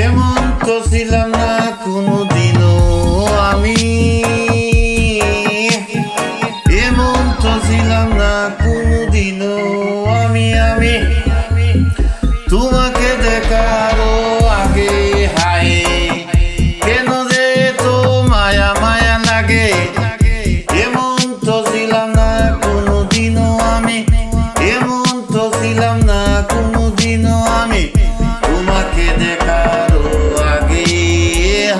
এমন তো ছিলাম না কোনোদিনও আমি, এমন তো ছিলাম না কোনোদিনও আমি তোমাকে দেখারও আগে হায় কেন যে তো মায়া মায়া লাগে। এমন তো ছিলাম না কোনোদিনও আমি, এমন তো ছিলাম না কোনোদিনও আমি তোমাকে দেখারও আগে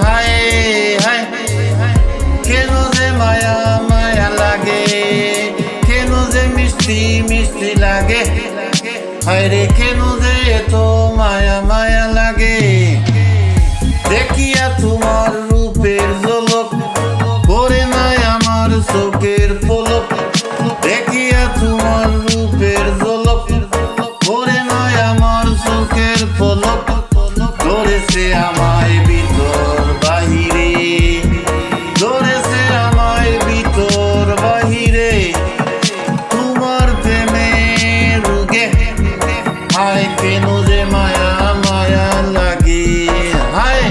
হায় হায় কেন যে মায়া মায়া লাগে, কেন যে মিষ্টি মিষ্টি লাগে, হায় রে কেন যে এত মায়া মায়া লাগে। দেখিয়া তোমার রূপের ঝলক করে নাই আমার চোখের পলক, দেখিয়া তোমার রূপের ঝলক করে নাই আমার চোখের পলক, ধরেছে আমায় ভিতর বাহিরে, ধরেছে আমায় ভিতর বাহিরে তোমার প্রেমের রোগে, হায় কেন যে মায়া মায়া লাগে, হায়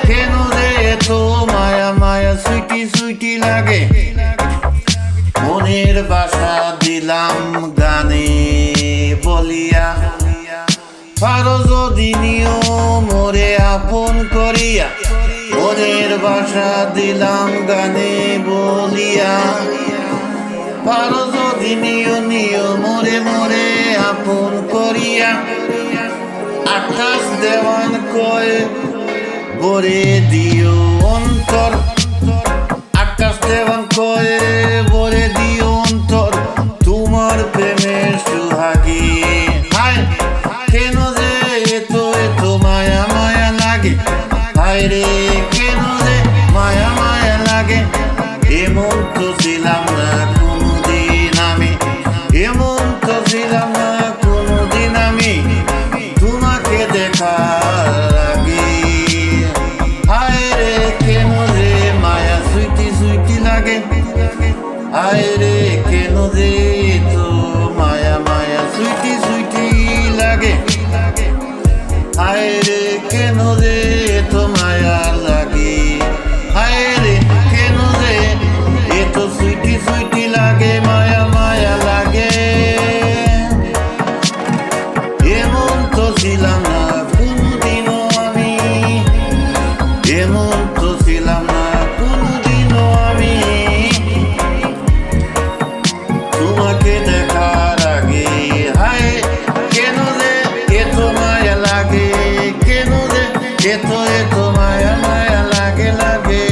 কেন যে এত মায়া মায়া সুইটি সুইটি লাগে। মনের বাসা দিলাম গানে বলিয়া, পারো যদি নিও মোরে আপন করিয়া, মনের বাসা দিলাম গানে বলিয়া, পারো যদি নিও নিও মোরে মোরে আপন করিয়া। আকাশ দেওয়ান কয় বরে দিও অন্তর, আকাশ দেওয়ান কয় বরে দিও অন্তর তোমার প্রেমের সুহাগী, হায় কেন যে এত এত মায়া মায়া লাগে, হায় রে কেন যে মায়া মায়া লাগে। এমন তো ছিলাম না কোনোদিন আমি, এমন তো ছিলাম না কোনোদিন আমি তোমাকে দেখার আগে, হায় রে কেন যে মায়া সুইটি সুইটি লাগে, হায় রে কেন যে তো মায়া মায়া সুইটি সুইটি লাগে, হায় রে কেন যে তো মায়া লাগে, হায় রে কেন যে এত সুইটি সুইটি লাগে মায়া মায়া লাগে। এমন তো ছিলাম না কোনোদিনও আমি, এমন তো ছিলাম না কোনোদিনও আমি তোমাকে দেখার আগে, হায় কেন যে এত মায়া লাগে, কেন যে এত এত মায়া মায়া লাগে লাগে।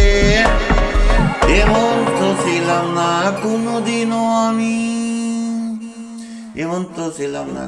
এমন তো ছিলাম না কোনোদিনও আমি, এমন তো ছিলাম না।